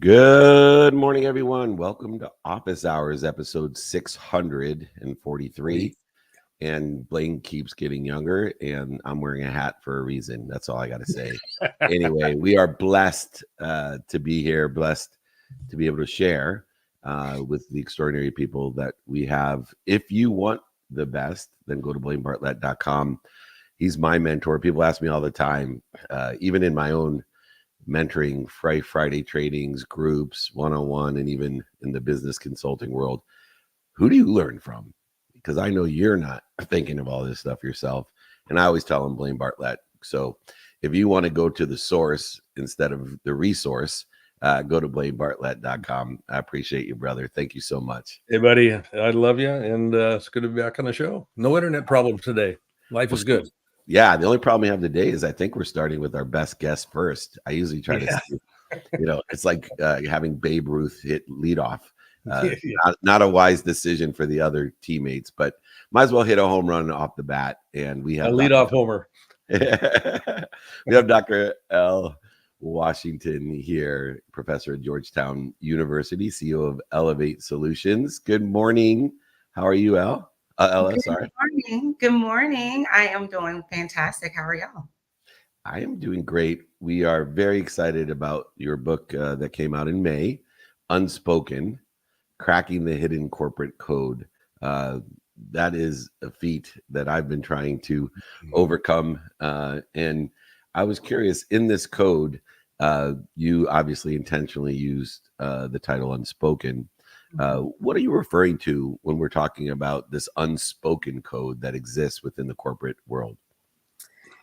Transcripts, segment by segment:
Good morning, everyone. Welcome to Office Hours, episode 643. And Blaine keeps getting younger, and I'm wearing a hat for a reason. That's all I got to say. Anyway, we are blessed to be here, blessed to be able to share with the extraordinary people that we have. If you want the best, then go to blainebartlett.com. He's my mentor. People ask me all the time, even in my own mentoring, Friday trainings, groups, one-on-one, and even in the business consulting world, who do you learn from? Because I know you're not thinking of all this stuff yourself. And I always tell them Blaine Bartlett. So if you want to go to the source instead of the resource, go to blainebartlett.com. I appreciate you, brother. Thank you so much. Hey, buddy. I love you. And it's good to be back on the show. No internet problems today. Life is good. Yeah. The only problem we have today is I think we're starting with our best guest first. I usually try to, it's like having Babe Ruth hit leadoff. Not a wise decision for the other teammates, but might as well hit a home run off the bat. And we have a leadoff homer. We have Dr. L. Washington here, professor at Georgetown University, CEO of Ellavate Solutions. Good morning. How are you, Ella? Good morning. Good morning. I am doing fantastic. How are y'all? I am doing great. We are very excited about your book that came out in May, Unspoken, Cracking the Hidden Corporate Code. That is a feat that I've been trying to overcome. And I was curious, in this code, you obviously intentionally used the title Unspoken. What are you referring to when we're talking about this unspoken code that exists within the corporate world?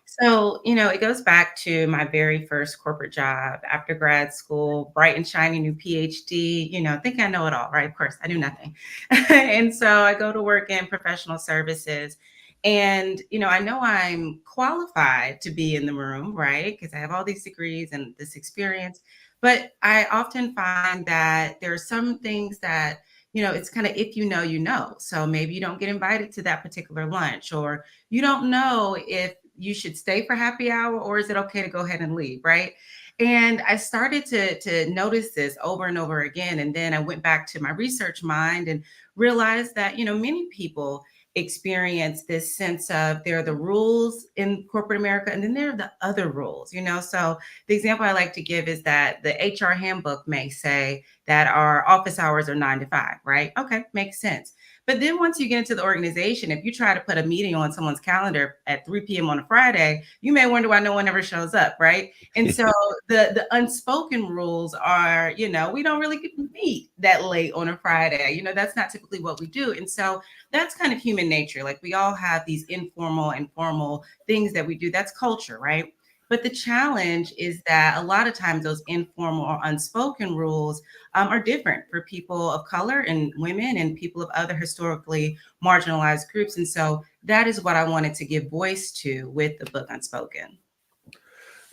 So, it goes back to my very first corporate job after grad school, bright and shiny new PhD, think I know it all, right? Of course, I knew nothing. And so I go to work in professional services. And, I know I'm qualified to be in the room, right? Because I have all these degrees and this experience. But I often find that there are some things that, it's kind of if you know, you know. So maybe you don't get invited to that particular lunch, or you don't know if you should stay for happy hour, or is it okay to go ahead and leave, right? And I started to notice this over and over again. And then I went back to my research mind and realized that, many people experience this sense of there are the rules in corporate America, and then there are the other rules, So the example I like to give is that the HR handbook may say that our office hours are 9 to 5, right? Okay, makes sense. But then once you get into the organization, if you try to put a meeting on someone's calendar at 3 p.m. on a Friday, you may wonder why no one ever shows up, right? And so the unspoken rules are, we don't really get to meet that late on a Friday. That's not typically what we do. And so that's kind of human nature. Like we all have these informal and formal things that we do. That's culture, right? But the challenge is that a lot of times those informal or unspoken rules are different for people of color and women and people of other historically marginalized groups. And so that is what I wanted to give voice to with the book Unspoken.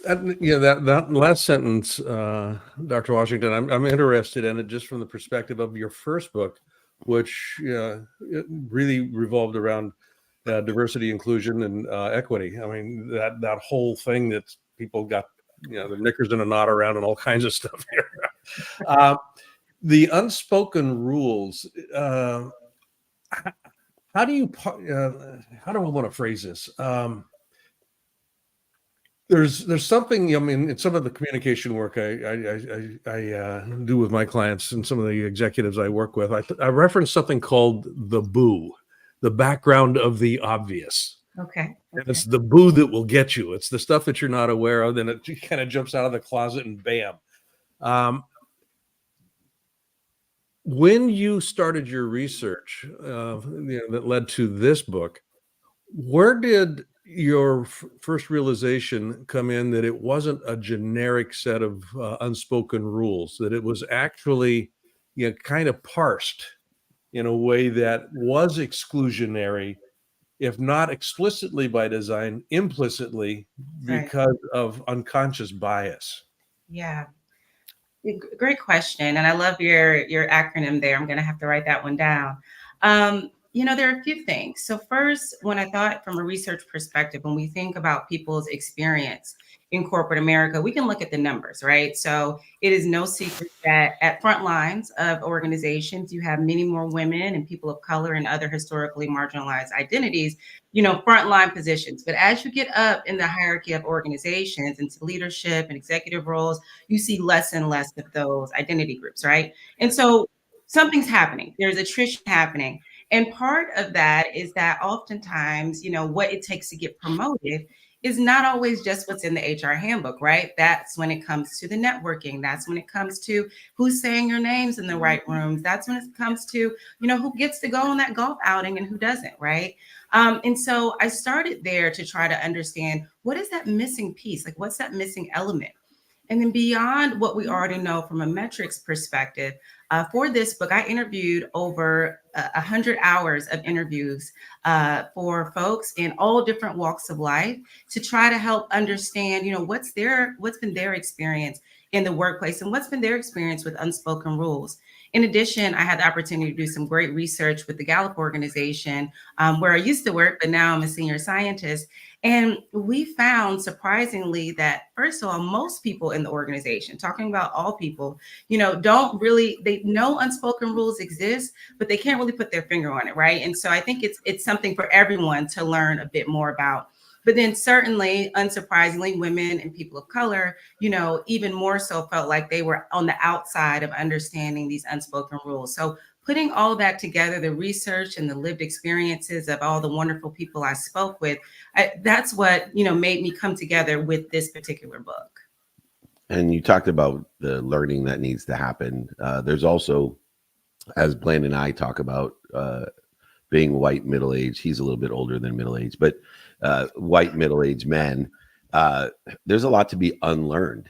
That last sentence, Dr. Washington, I'm interested in it just from the perspective of your first book, which it really revolved around diversity, inclusion, and equity. I mean, that whole thing that people got, their knickers in a knot around and all kinds of stuff here. The unspoken rules. How do I want to phrase this? There's something, I mean, in some of the communication work I do with my clients and some of the executives I work with, I reference something called the boo, the background of the obvious. Okay. And it's the boo that will get you. It's the stuff that you're not aware of. Then it kind of jumps out of the closet and bam. When you started your research that led to this book, where did your first realization come in that it wasn't a generic set of unspoken rules, that it was actually kind of parsed in a way that was exclusionary, if not explicitly by design, implicitly because of unconscious bias? Yeah. Great question. And I love your acronym there. I'm going to have to write that one down. There are a few things. So first, when I thought from a research perspective, when we think about people's experience, in corporate America, we can look at the numbers, right? So it is no secret that at front lines of organizations, you have many more women and people of color and other historically marginalized identities, frontline positions. But as you get up in the hierarchy of organizations into leadership and executive roles, you see less and less of those identity groups, right? And so something's happening. There's attrition happening. And part of that is that oftentimes, what it takes to get promoted is not always just what's in the HR handbook, right? That's when it comes to the networking. That's when it comes to who's saying your names in the right rooms. That's when it comes to, who gets to go on that golf outing and who doesn't, right? And so I started there to try to understand, what is that missing piece? Like, what's that missing element? And then beyond what we already know from a metrics perspective, for this book, I interviewed over 100 hours of interviews for folks in all different walks of life to try to help understand, what's been their experience in the workplace and what's been their experience with unspoken rules. In addition, I had the opportunity to do some great research with the Gallup organization, where I used to work, but now I'm a senior scientist. And we found, surprisingly, that first of all, most people in the organization, talking about all people, they know unspoken rules exist, but they can't really put their finger on it, right? And so I think it's something for everyone to learn a bit more about. But then certainly, unsurprisingly, women and people of color, even more so felt like they were on the outside of understanding these unspoken rules. So putting all that together, the research and the lived experiences of all the wonderful people I spoke with, that's what, made me come together with this particular book. And you talked about the learning that needs to happen. There's also, as Blaine and I talk about, being white middle-aged, he's a little bit older than middle-aged, but white middle-aged men, there's a lot to be unlearned.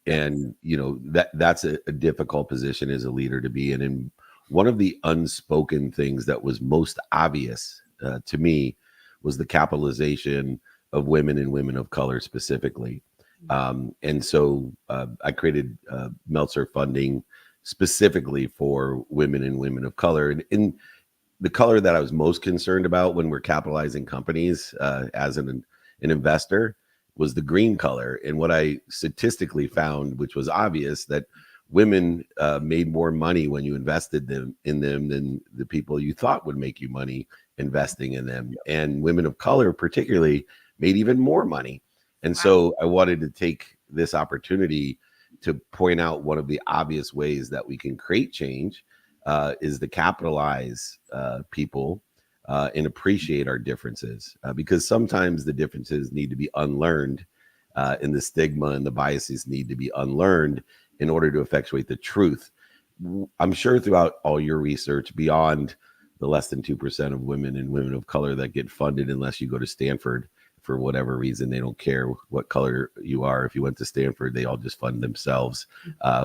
That's a difficult position as a leader to be in. And one of the unspoken things that was most obvious to me was the capitalization of women and women of color specifically. And so I created Meltzer funding specifically for women and women of color. And the color that I was most concerned about when we're capitalizing companies as an investor was the green color. And what I statistically found, which was obvious, that women made more money when you invested in them than the people you thought would make you money investing in them. And women of color particularly made even more money. And so I wanted to take this opportunity to point out one of the obvious ways that we can create change is to capitalize people and appreciate our differences, because sometimes the differences need to be unlearned, and the stigma and the biases need to be unlearned in order to effectuate the truth. I'm sure throughout all your research, beyond the less than 2% of women and women of color that get funded unless you go to Stanford for whatever reason, they don't care what color you are. If you went to Stanford, they all just fund themselves,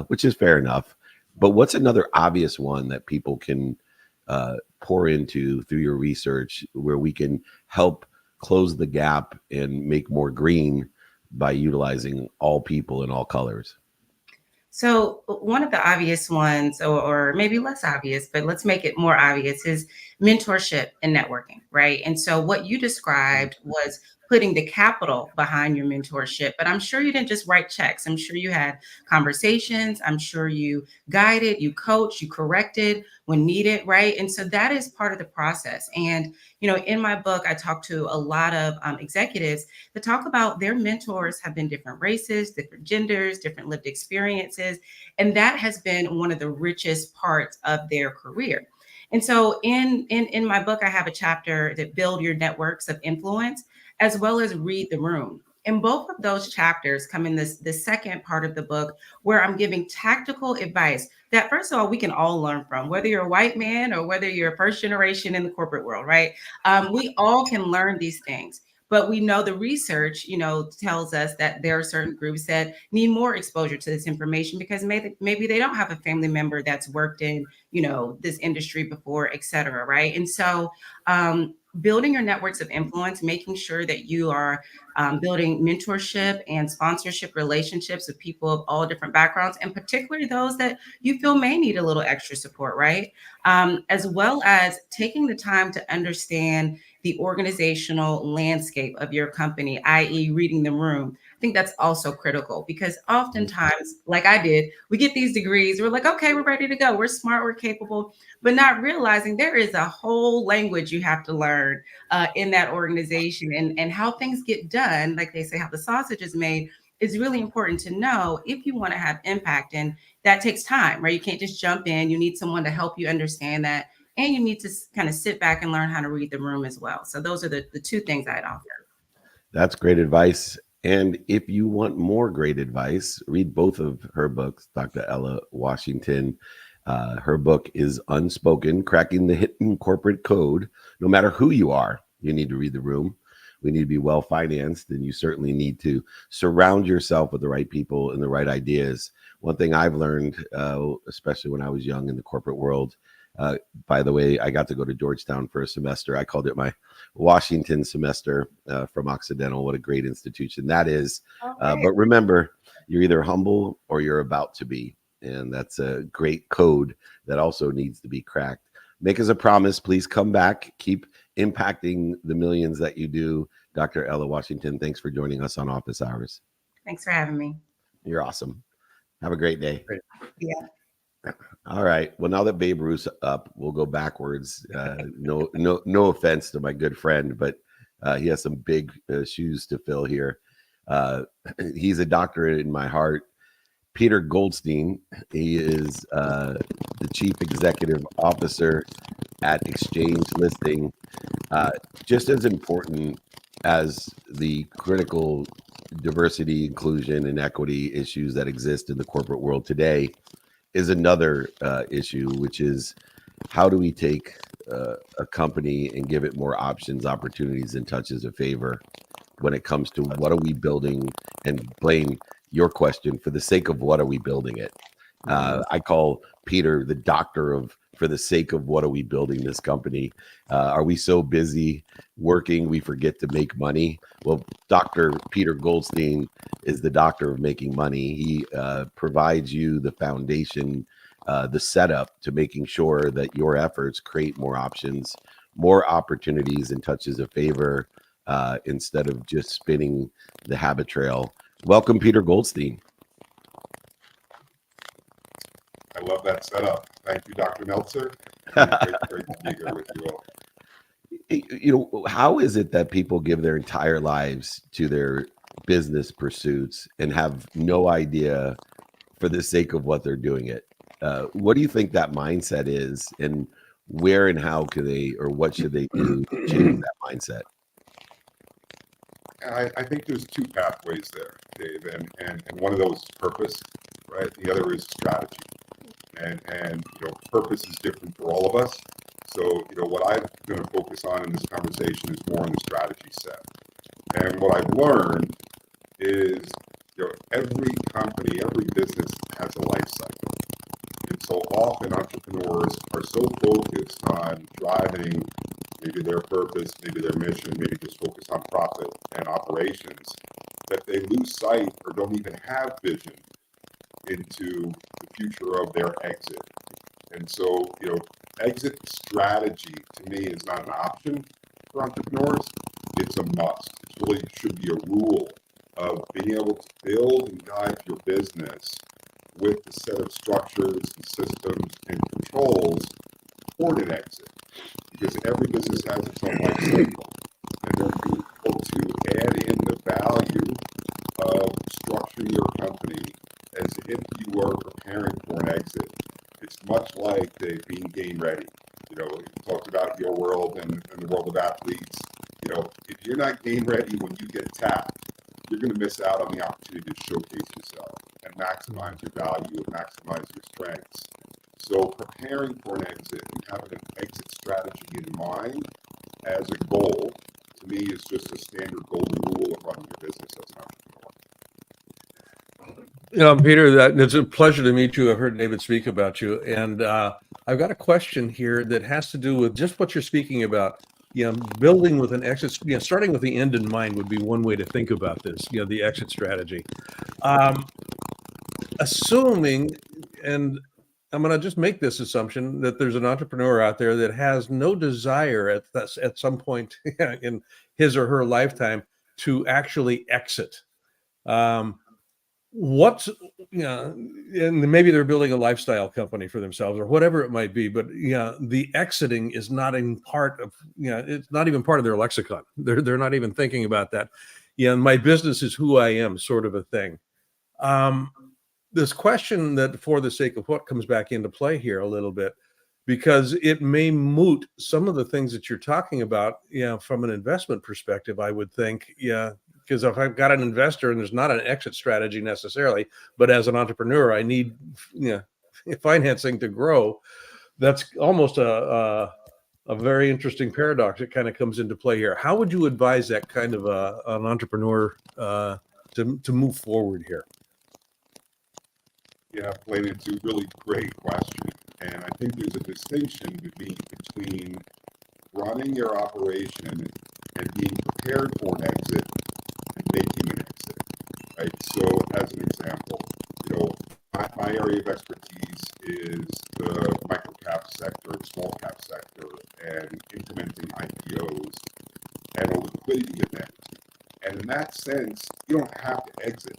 which is fair enough. But what's another obvious one that people can pour into through your research where we can help close the gap and make more green by utilizing all people in all colors? So one of the obvious ones, or maybe less obvious, but let's make it more obvious, is mentorship and networking, right? And so what you described was putting the capital behind your mentorship, but I'm sure you didn't just write checks. I'm sure you had conversations. I'm sure you guided, you coached, you corrected when needed, right? And so that is part of the process. And, in my book, I talk to a lot of executives that talk about their mentors have been different races, different genders, different lived experiences. And that has been one of the richest parts of their career. And so in my book, I have a chapter that build your networks of influence, as well as read the room. And both of those chapters come in the second part of the book, where I'm giving tactical advice that, first of all, we can all learn from, whether you're a white man or whether you're first generation in the corporate world, right? We all can learn these things. But we know the research, tells us that there are certain groups that need more exposure to this information because maybe they don't have a family member that's worked in, this industry before, et cetera, right? And so building your networks of influence, making sure that you are building mentorship and sponsorship relationships with people of all different backgrounds, and particularly those that you feel may need a little extra support, right? As well as taking the time to understand the organizational landscape of your company, i.e. reading the room. think that's also critical, because oftentimes, like I did, we get these degrees, we're like, okay, we're ready to go, we're smart, we're capable, but not realizing there is a whole language you have to learn in that organization, and how things get done, like they say, how the sausage is made is really important to know if you want to have impact. And that takes time, right? You can't just jump in. You need someone to help you understand that. And you need to kind of sit back and learn how to read the room as well. So those are the two things I'd offer. That's great advice. And if you want more great advice, read both of her books, Dr. Ella Washington. Her book is Unspoken, Cracking the Hidden Corporate Code. No matter who you are, you need to read the room. We need to be well financed, and you certainly need to surround yourself with the right people and the right ideas. One thing I've learned, especially when I was young in the corporate world, by the way, I got to go to Georgetown for a semester. I called it my Washington semester from Occidental. What a great institution that is. But remember, you're either humble or you're about to be. And that's a great code that also needs to be cracked. Make us a promise. Please come back. Keep impacting the millions that you do. Dr. Ella Washington, thanks for joining us on Office Hours. Thanks for having me. You're awesome. Have a great day. Great. Yeah. All right. Well, now that Babe Ruth's up, we'll go backwards. No offense to my good friend, but he has some big shoes to fill here. He's a doctor in my heart. Peter Goldstein. He is the Chief Executive Officer at Exchange Listing. Just as important as the critical diversity, inclusion, and equity issues that exist in the corporate world today is another issue, which is how do we take a company and give it more options, opportunities, and touches of favor when it comes to what are we building? And Blaine, your question, for the sake of what are we building it? I call Peter the doctor of, for the sake of what are we building this company? Are we so busy working we forget to make money? Well, Dr. Peter Goldstein is the doctor of making money. He provides you the foundation, the setup to making sure that your efforts create more options, more opportunities, and touches of favor instead of just spinning the habit trail. Welcome, Peter Goldstein. I love that setup. Thank you, Dr. Meltzer. Great to be here with you all. You know, how is it that people give their entire lives to their business pursuits and have no idea for the sake of what they're doing it? What do you think that mindset is, and where and how can they, or what should they do to change that mindset? I think there's two pathways there, Dave, and one of those is purpose, right? The other is strategy. And you know, purpose is different for all of us. So, you know, what I'm going to focus on in this conversation is more on the strategy set. And what I've learned is, you know, every company, every business has a life cycle. And so often entrepreneurs are so focused on driving maybe their purpose, maybe their mission, maybe just focus on profit and operations, that they lose sight or don't even have vision into the future of their exit. And so, you know, exit strategy to me is not an option for entrepreneurs. It's a must. It really should be a rule of being able to build and guide your business with a set of structures and systems and controls toward an exit. Because every business has its own life cycle. And then being able to add in the value of structuring your company as if you were preparing for an exit. It's much like being game ready. You know, you talked about your world and the world of athletes. You know, if you're not game ready when you get tapped, you're going to miss out on the opportunity to showcase yourself and maximize your value and maximize your strengths. So preparing for an exit and having an exit strategy in mind as a goal, to me, is just a standard golden rule of running your business as an entrepreneur. You know, Peter, it's a pleasure to meet you. I've heard David speak about you, and I've got a question here that has to do with just what you're speaking about. You know, building with an exit, you know, starting with the end in mind would be one way to think about this, you know, the exit strategy. Assuming, and I'm going to just make this assumption, that there's an entrepreneur out there that has no desire at some point in his or her lifetime to actually exit. What's, and maybe they're building a lifestyle company for themselves or whatever it might be, but the exiting is not in part of, it's not even part of their lexicon. They're not even thinking about that. My business is who I am, sort of a thing. This question that, for the sake of what, comes back into play here a little bit, because it may moot some of the things that you're talking about, from an investment perspective, I would think, because if I've got an investor and there's not an exit strategy necessarily, but as an entrepreneur, I need, financing to grow. That's almost a very interesting paradox that kind of comes into play here. How would you advise that kind of an entrepreneur to move forward here? Yeah, Blaine, it's a really great question. And I think there's a distinction between running your operation and being prepared for an exit and making an exit, right? So as an example, my area of expertise is the micro-cap sector, small cap sector, and implementing IPOs and a liquidity event. And in that sense, you don't have to exit.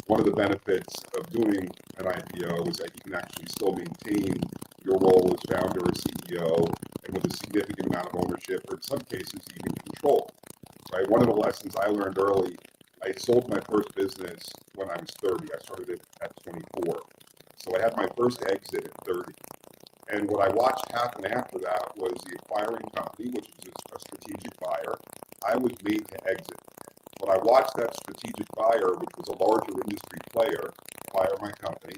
One of the benefits of doing an IPO is that you can actually still maintain your role as founder or CEO, and with a significant amount of ownership, or in some cases, even control. Right? One of the lessons I learned early, I sold my first business when I was 30. I started it at 24. So I had my first exit at 30. And what I watched happen after that was the acquiring company, which was a strategic buyer. I was made to exit. But I watched that strategic buyer, which was a larger industry player, acquire my company,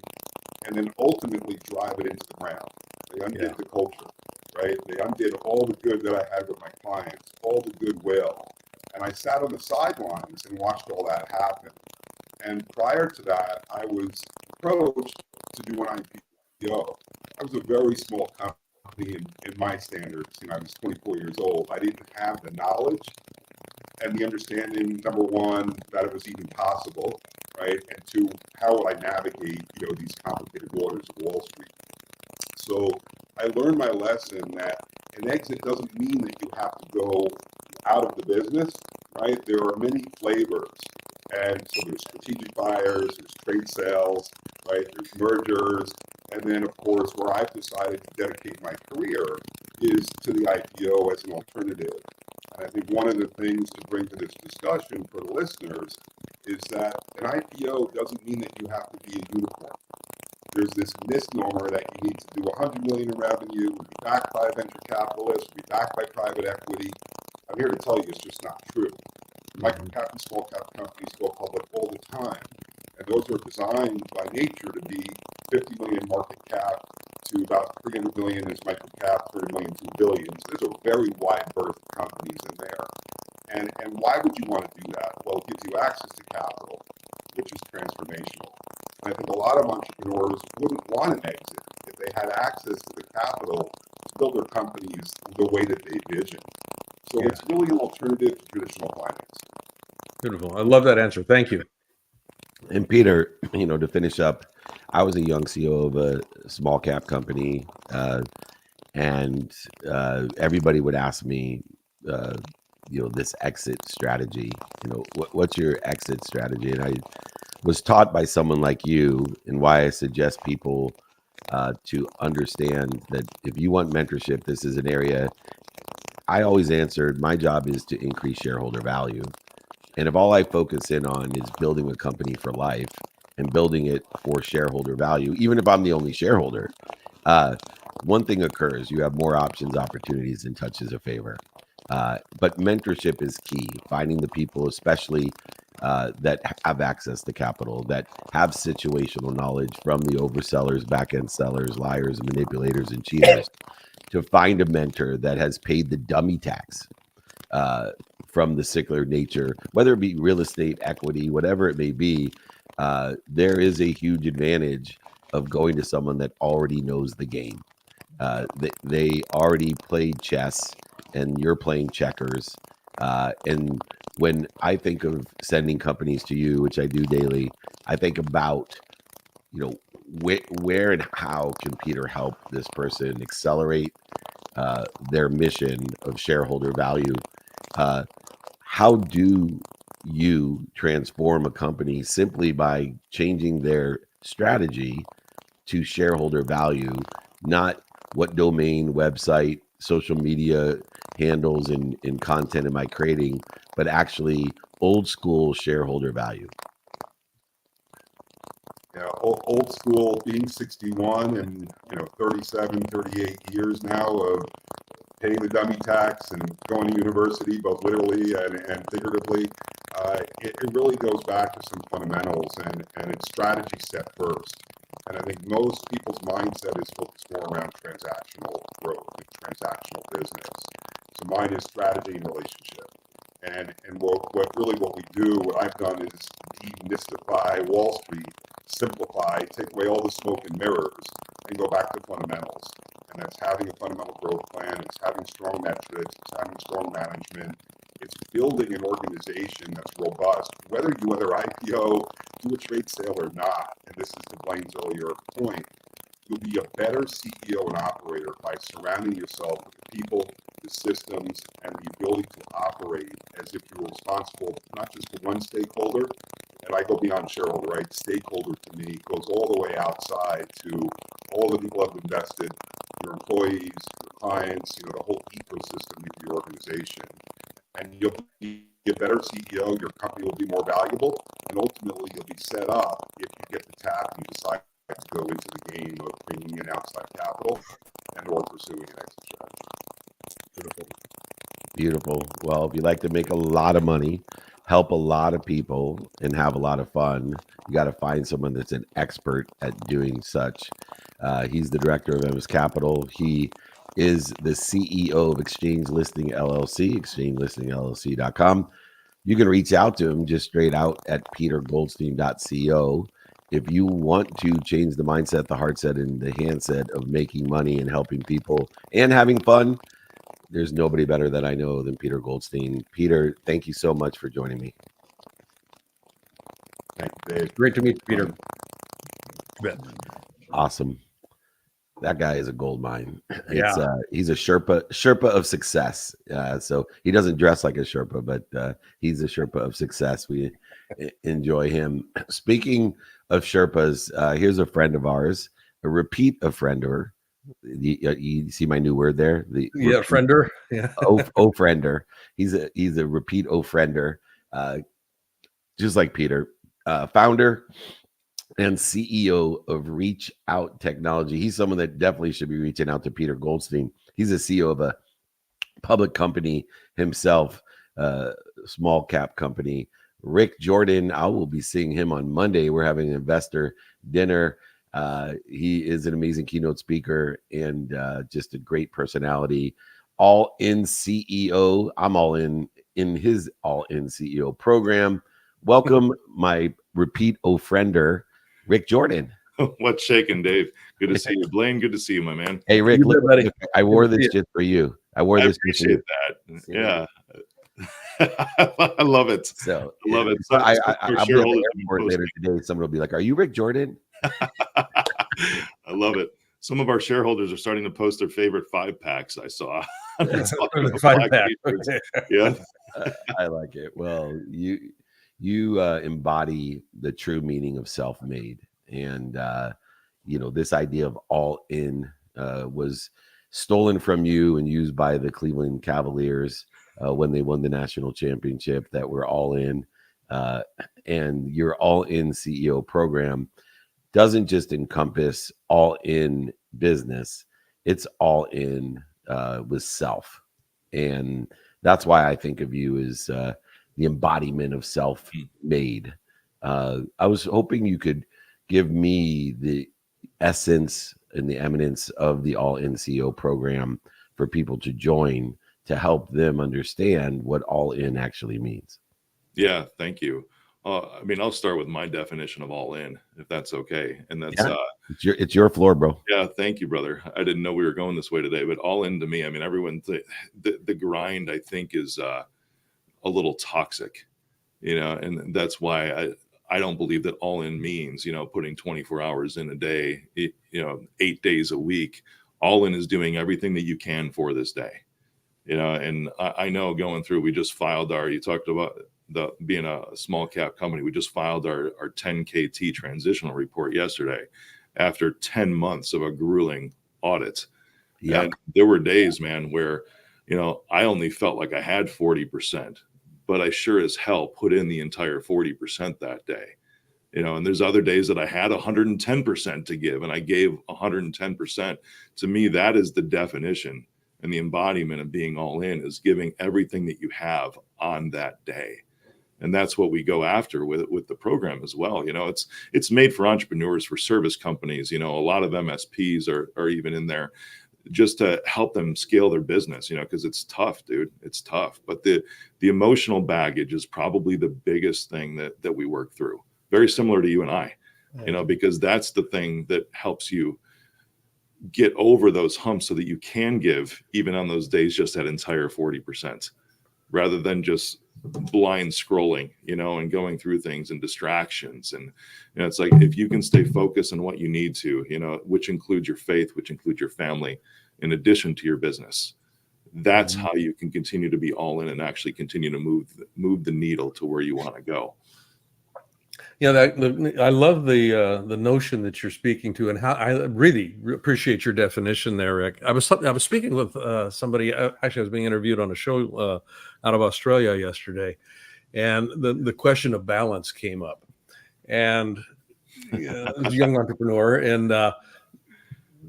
and then ultimately drive it into the ground. They undid the culture, right? They undid all the good that I had with my clients, all the goodwill. And I sat on the sidelines and watched all that happen. And prior to that, I was approached to do an IPO. I was a very small company in my standards. I was 24 years old. I didn't have the knowledge and the understanding, number one, that it was even possible, right? And two, how would I navigate, these complicated waters of Wall Street? So I learned my lesson that an exit doesn't mean that you have to go out of the business, right? There are many flavors. And so there's strategic buyers, there's trade sales, right? There's mergers. And then, of course, where I've decided to dedicate my career is to the IPO as an alternative. And I think one of the things to bring to this discussion for the listeners is that an IPO doesn't mean that you have to be a unicorn. There's this misnomer that you need to do 100 million in revenue, be backed by a venture capitalist, be backed by private equity. I'm here to tell you it's just not true. Micro-cap and small-cap companies go public all the time, and those are designed by nature to be 50 million market cap to about 300 million as micro-cap, 30 million to billion. So there's a very wide berth of companies in there. And why would you want to do that? Well, it gives you access to capital, which is transformational. And I think a lot of entrepreneurs wouldn't want an exit if they had access to the capital to build their companies the way that they envision. So it's really an alternative to traditional finance. Beautiful. I love that answer. Thank you. And Peter, to finish up, I was a young CEO of a small cap company, and everybody would ask me, this exit strategy. What's your exit strategy? And I was taught by someone like you, and why I suggest people to understand that if you want mentorship, this is an area. I always answered, my job is to increase shareholder value. And if all I focus in on is building a company for life and building it for shareholder value, even if I'm the only shareholder, one thing occurs: you have more options, opportunities, and touches of favor. But mentorship is key. Finding the people, especially that have access to capital, that have situational knowledge from the oversellers, back-end sellers, liars, manipulators, and cheaters, to find a mentor that has paid the dummy tax from the secular nature, whether it be real estate, equity, whatever it may be. There is a huge advantage of going to someone that already knows the game. They already played chess and you're playing checkers. And when I think of sending companies to you, which I do daily, I think about, where and how can Peter help this person accelerate their mission of shareholder value? How do you transform a company simply by changing their strategy to shareholder value, not what domain, website, social media handles and content am I creating, but actually old school shareholder value. Yeah, old school, being 61 and 37, 38 years now of paying the dummy tax and going to university, both literally and figuratively. It really goes back to some fundamentals and it's strategy set first. And I think most people's mindset is focused more around transactional growth and transactional business. So mine is strategy and relationship. And what we do, what I've done is demystify Wall Street, simplify, take away all the smoke and mirrors, and go back to fundamentals. And that's having a fundamental growth plan, it's having strong metrics, it's having strong management, it's building an organization that's robust, whether you IPO, do a trade sale or not. And this is to Blaine's earlier point. You'll be a better CEO and operator by surrounding yourself with the people, the systems, and the ability to operate as if you're responsible, not just for one stakeholder, and I go beyond shareholder, right? Stakeholder to me goes all the way outside to all the people who've invested, your employees, your clients, the whole ecosystem of your organization. And you'll be a better CEO, your company will be more valuable, and ultimately you'll be set up if you get the tap and decide to go into the game of bringing in outside capital and or pursuing an exit strategy. Beautiful. Beautiful. Well, if you like to make a lot of money, help a lot of people, and have a lot of fun, you got to find someone that's an expert at doing such. He's the director of MS Capital. He is the CEO of Exchange Listing LLC, exchangelistingllc.com. You can reach out to him just straight out at petergoldstein.co. If you want to change the mindset, the heart set, and the handset of making money and helping people and having fun, there's nobody better that I know than Peter Goldstein. Peter, thank you so much for joining me. Thank you, Dave. Great to meet you, Peter. You bet. Awesome. That guy is a gold mine. Yeah. He's a Sherpa of success. So he doesn't dress like a Sherpa, but he's a Sherpa of success. We enjoy him. Speaking of Sherpas, here's a friend of ours, a repeat offender. You see my new word there? Friender. Yeah. Friender. He's a repeat friender, just like Peter, founder and CEO of Reach Out Technology. He's someone that definitely should be reaching out to Peter Goldstein. He's a CEO of a public company himself, small cap company. Rick Jordan, I will be seeing him on Monday. We're having an investor dinner. He is an amazing keynote speaker and just a great personality. All in CEO. I'm all in his all in CEO program. Welcome, my repeat friender, Rick Jordan. What's shaking, Dave? Good to see you, Blaine. Good to see you, my man. Hey, Rick, look, I wore this shit for you. I appreciate that. Yeah. I love it. So I love it. I'll be at the airport later today. Someone will be like, "Are you Rick Jordan?" I love it. Some of our shareholders are starting to post their favorite 5-packs. I saw. 5-pack. Okay. Yeah. I like it. Well, you embody the true meaning of self-made, and this idea of all in was stolen from you and used by the Cleveland Cavaliers when they won the national championship. That we're all in, and your all in CEO program doesn't just encompass all in business, it's all in with self. And that's why I think of you as the embodiment of self-made. I was hoping you could give me the essence and the eminence of the all in CEO program for people to join, to help them understand what all in actually means. Yeah, thank you. I'll start with my definition of all in, if that's okay. And that's it's your floor, bro. Yeah, thank you, brother. I didn't know we were going this way today, but all in to me, everyone, the grind, I think, is a little toxic, and that's why I don't believe that all in means, putting 24 hours in a day, 8 days a week. All in is doing everything that you can for this day, and I know going through, we just filed you talked about being a small cap company, we just filed our 10KT transitional report yesterday after 10 months of a grueling audit. Yuck. And there were days, man, where, I only felt like I had 40%, but I sure as hell put in the entire 40% that day. And there's other days that I had 110% to give, and I gave 110%. To me, that is the definition and the embodiment of being all in, is giving everything that you have on that day. And that's what we go after with the program as well. It's made for entrepreneurs, for service companies. A lot of MSPs are even in there just to help them scale their business, because it's tough, dude. It's tough. But the emotional baggage is probably the biggest thing that we work through. Very similar to you and I, because that's the thing that helps you get over those humps so that you can give, even on those days, just that entire 40%, rather than just blind scrolling, and going through things and distractions. And it's like, if you can stay focused on what you need to, which includes your faith, which includes your family, in addition to your business, that's how you can continue to be all in and actually continue to move the needle to where you want to go. I love the notion that you're speaking to, and how I really appreciate your definition there, Rick. I was speaking with somebody. Actually, I was being interviewed on a show out of Australia yesterday, and the question of balance came up. And it was a young entrepreneur, and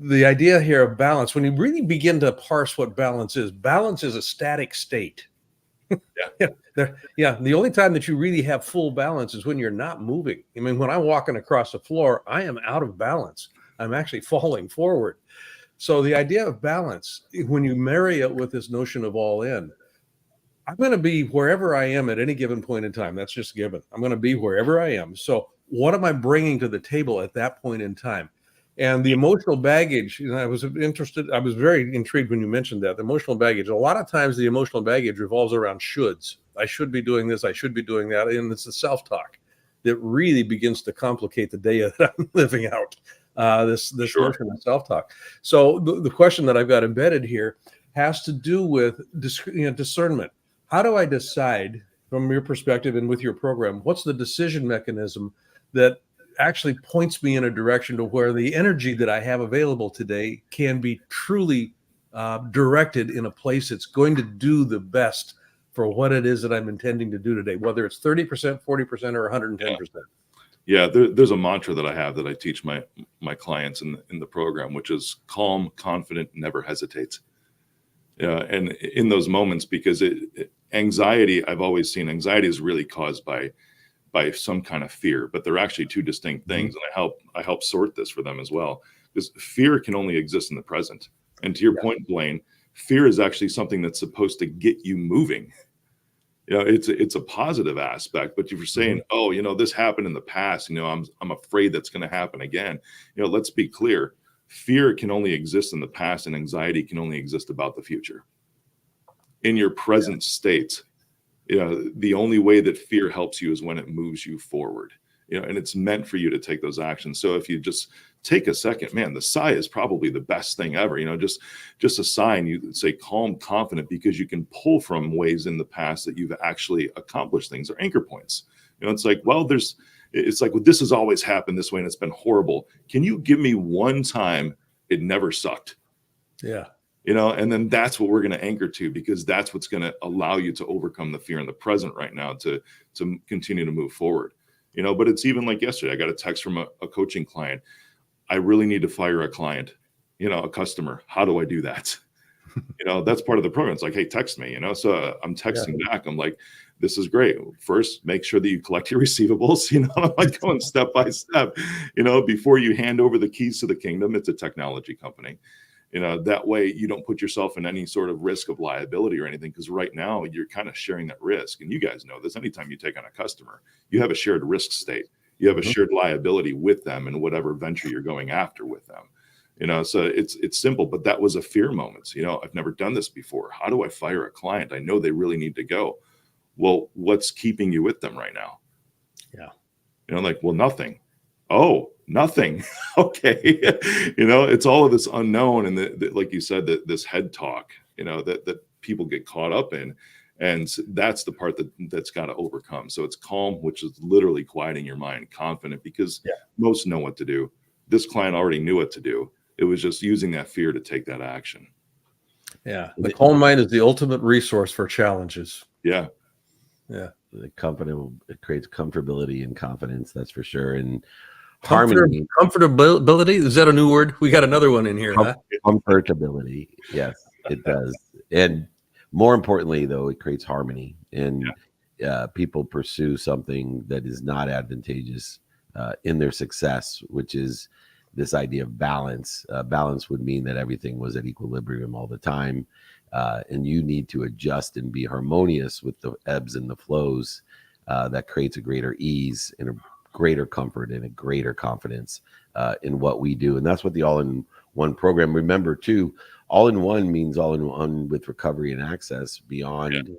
the idea here of balance, when you really begin to parse what balance is a static state. The only time that you really have full balance is when you're not moving. I mean, when I'm walking across the floor, I am out of balance. I'm actually falling forward. So the idea of balance, when you marry it with this notion of all in, I'm going to be wherever I am at any given point in time. That's just given. I'm going to be wherever I am. So what am I bringing to the table at that point in time? And the emotional baggage, I was very intrigued when you mentioned that, the emotional baggage. A lot of times the emotional baggage revolves around shoulds. I should be doing this, I should be doing that. And it's the self-talk that really begins to complicate the day that I'm living out, this notion of self-talk. So the question that I've got embedded here has to do with discernment. How do I decide, from your perspective and with your program, what's the decision mechanism that actually points me in a direction to where the energy that I have available today can be truly directed in a place that's going to do the best for what it is that I'm intending to do today, whether it's 30%, 40%, or 110%. Yeah, there's a mantra that I have that I teach my clients in the program, which is calm, confident, never hesitate. And in those moments, because anxiety, I've always seen anxiety is really caused by some kind of fear, but they're actually two distinct things. And I help sort this for them as well, because fear can only exist in the present. And to your point, Blaine, fear is actually something that's supposed to get you moving. It's a positive aspect, but if you're saying, this happened in the past, I'm afraid that's going to happen again. Let's be clear. Fear can only exist in the past, and anxiety can only exist about the future. In your present state, the only way that fear helps you is when it moves you forward, and it's meant for you to take those actions. So if you just take a second, man, the sigh is probably the best thing ever. Just a sigh, and you say calm, confident, because you can pull from ways in the past that you've actually accomplished things, or anchor points. It's like, it's like, well, this has always happened this way and it's been horrible. Can you give me one time it never sucked? Yeah. And then that's what we're going to anchor to, because that's what's going to allow you to overcome the fear in the present right now to continue to move forward. But it's even like yesterday, I got a text from a coaching client. I really need to fire a client, a customer. How do I do that? That's part of the program. It's like, hey, text me, so I'm texting back. I'm like, this is great. First, make sure that you collect your receivables, I'm like going step by step, before you hand over the keys to the kingdom. It's a technology company. That way you don't put yourself in any sort of risk of liability or anything, because right now you're kind of sharing that risk. And you guys know this. Anytime you take on a customer, you have a shared risk state. You have a shared liability with them in whatever venture you're going after with them. So it's simple, but that was a fear moment. I've never done this before. How do I fire a client? I know they really need to go. Well, what's keeping you with them right now? Yeah. Like, well, nothing. Oh, nothing. Okay. It's all of this unknown. And like you said, that this head talk, that people get caught up in. And that's the part that's got to overcome. So it's calm, which is literally quieting your mind, confident, because most know what to do. This client already knew what to do. It was just using that fear to take that action. Yeah. The calm mind is the ultimate resource for challenges. Yeah. Yeah. It creates comfortability and confidence, that's for sure. And harmony. Comfortability, is that a new word? We got another one in here, huh? Comfortability. Yes, it does. And more importantly, though, it creates harmony. And people pursue something that is not advantageous in their success, which is this idea of balance. Balance would mean that everything was at equilibrium all the time. And you need to adjust and be harmonious with the ebbs and the flows. That creates a greater ease and a greater comfort and a greater confidence in what we do. And that's what the all-in-one program. Remember, too, all-in-one means all-in-one with recovery and access beyond,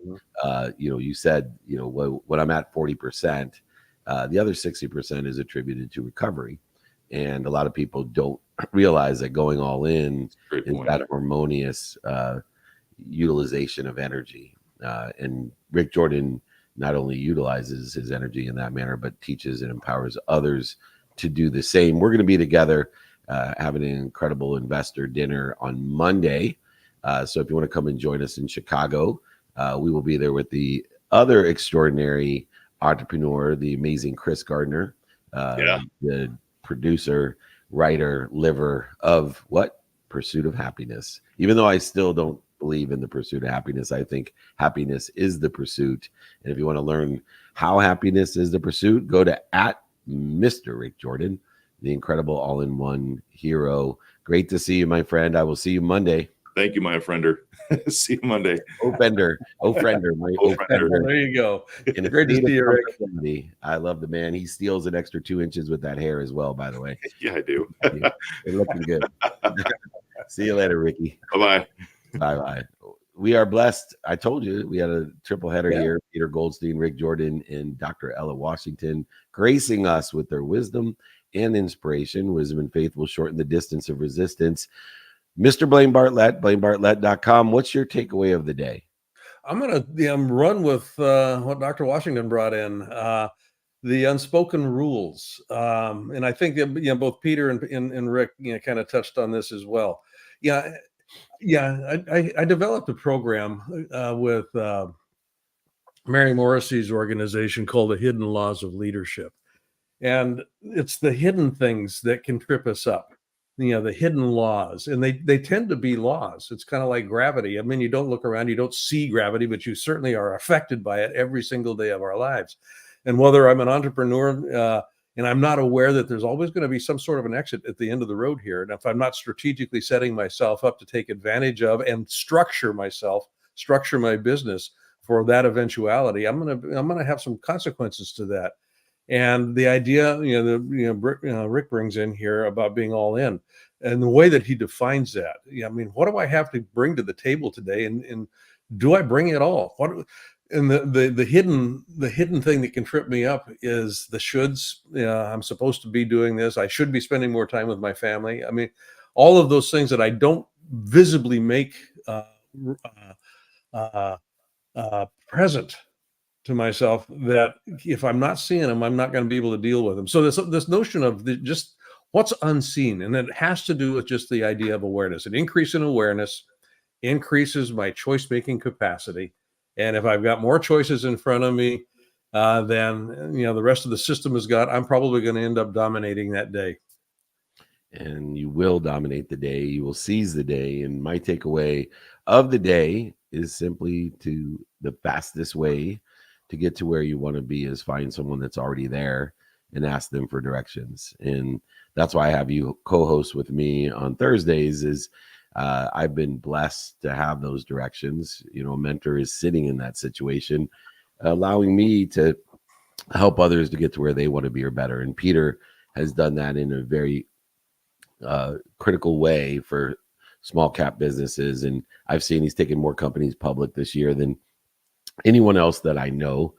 you said, when I'm at 40%, the other 60% is attributed to recovery. And a lot of people don't realize that going all in is that harmonious utilization of energy. And Rick Jordan not only utilizes his energy in that manner, but teaches and empowers others to do the same. We're going to be together having an incredible investor dinner on Monday. So if you want to come and join us in Chicago, we will be there with the other extraordinary entrepreneur, the amazing Chris Gardner, the producer, writer, liver of what? Pursuit of Happiness. Even though I still don't believe in the pursuit of happiness, I think happiness is the pursuit. And if you want to learn how happiness is the pursuit, go to @Mr. Rick Jordan, the incredible all-in-one hero. Great to see you, my friend. I will see you Monday. Thank you, my friender. See you Monday. Friender, my friender. There you go. Great to see you, Rick. I love the man. He steals an extra 2 inches with that hair as well, by the way. Yeah, I do. You're looking good. See you later, Ricky. Bye-bye. Bye-bye. We are blessed. I told you we had a triple header here. Peter Goldstein, Rick Jordan, and Dr. Ella Washington gracing us with their wisdom and inspiration. Wisdom and faith will shorten the distance of resistance. Mr. Blaine Bartlett, BlaineBartlett.com. What's your takeaway of the day? I'm going to run with what Dr. Washington brought in, the unspoken rules. And I think that, both Peter and Rick kind of touched on this as well. I developed a program with Mary Morrissey's organization called the Hidden Laws of Leadership. And it's the hidden things that can trip us up, the hidden laws. And they tend to be laws. It's kind of like gravity. I mean, you don't look around, you don't see gravity, but you certainly are affected by it every single day of our lives. And whether I'm an entrepreneur and I'm not aware that there's always going to be some sort of an exit at the end of the road here. And if I'm not strategically setting myself up to take advantage of and structure my business for that eventuality, I'm going to have some consequences to that. And the idea, Rick brings in here about being all in, and the way that he defines that. What do I have to bring to the table today? And do I bring it all? And the hidden thing that can trip me up is the shoulds. I'm supposed to be doing this. I should be spending more time with my family. All of those things that I don't visibly make present to myself, that if I'm not seeing them, I'm not going to be able to deal with them. So this notion of just what's unseen, and it has to do with just the idea of awareness. An increase in awareness increases my choice-making capacity. And if I've got more choices in front of me than the rest of the system has got, I'm probably going to end up dominating that day. And you will dominate the day. You will seize the day. And my takeaway of the day is simply the fastest way to get to where you want to be is find someone that's already there and ask them for directions. And that's why I have you co-host with me on Thursdays is I've been blessed to have those directions. A mentor is sitting in that situation, allowing me to help others to get to where they want to be or better. And Peter has done that in a very critical way for small cap businesses. And I've seen he's taken more companies public this year than anyone else that I know,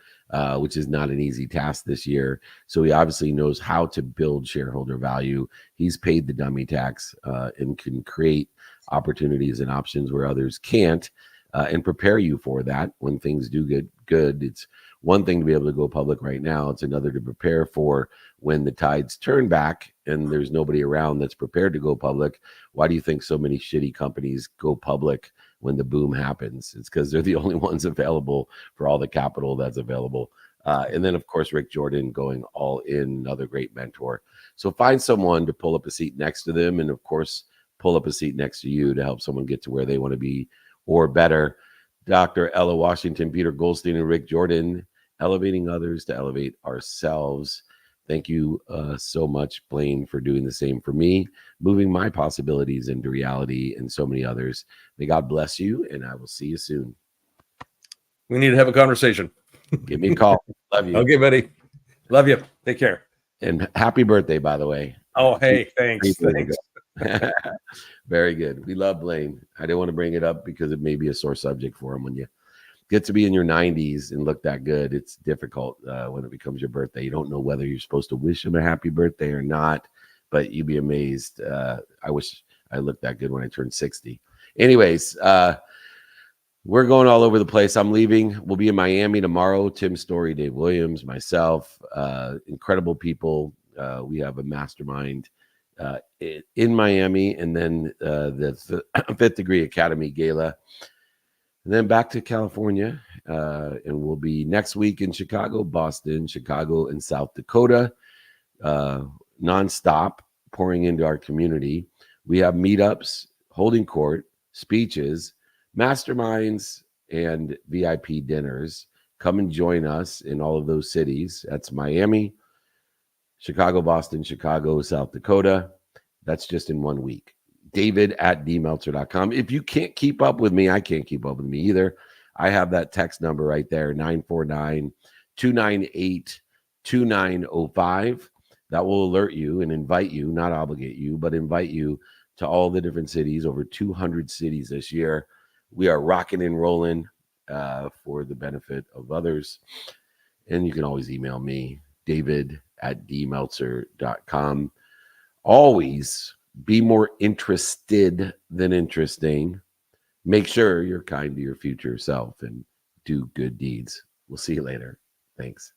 which is not an easy task this year. So he obviously knows how to build shareholder value. He's paid the dummy tax and can create opportunities and options where others can't. and prepare you for that when things do get good. It's one thing to be able to go public right now. It's another to prepare for when the tides turn back and there's nobody around that's prepared to go public. Why do you think so many shitty companies go public when the boom happens? It's because they're the only ones available for all the capital that's available. And then, of course, Rick Jordan going all in, another great mentor. So find someone to pull up a seat next to them. And, of course, pull up a seat next to you to help someone get to where they want to be or better. Dr. Ella Washington, Peter Goldstein, and Rick Jordan, elevating others to elevate ourselves. Thank you so much, Blaine, for doing the same for me, moving my possibilities into reality and so many others. May God bless you, and I will see you soon. We need to have a conversation. Give me a call. Love you. Okay, buddy. Love you. Take care. And happy birthday, by the way. Oh, hey, thanks. Very good. We love Blaine. I didn't want to bring it up because it may be a sore subject for him. When you get to be in your 90s and look that good, it's difficult when it becomes your birthday. You don't know whether you're supposed to wish him a happy birthday or not, but you'd be amazed. I wish I looked that good when I turned 60. Anyways, we're going all over the place. I'm leaving. We'll be in Miami tomorrow. Tim Story, Dave Williams, myself, incredible people. We have a mastermind in Miami, and then the Fifth Degree Academy Gala. And then back to California, and we'll be next week in Chicago, Boston, Chicago, and South Dakota, nonstop, pouring into our community. We have meetups, holding court, speeches, masterminds, and VIP dinners. Come and join us in all of those cities. That's Miami, Chicago, Boston, Chicago, South Dakota. That's just in 1 week. David@dmeltzer.com. If you can't keep up with me, I can't keep up with me either. I have that text number right there, 949-298-2905. That will alert you and invite you, not obligate you, but invite you to all the different cities, over 200 cities this year. We are rocking and rolling for the benefit of others. And you can always email me, david@dmeltzer.com. Always be more interested than interesting. Make sure you're kind to your future self and do good deeds. We'll see you later. Thanks.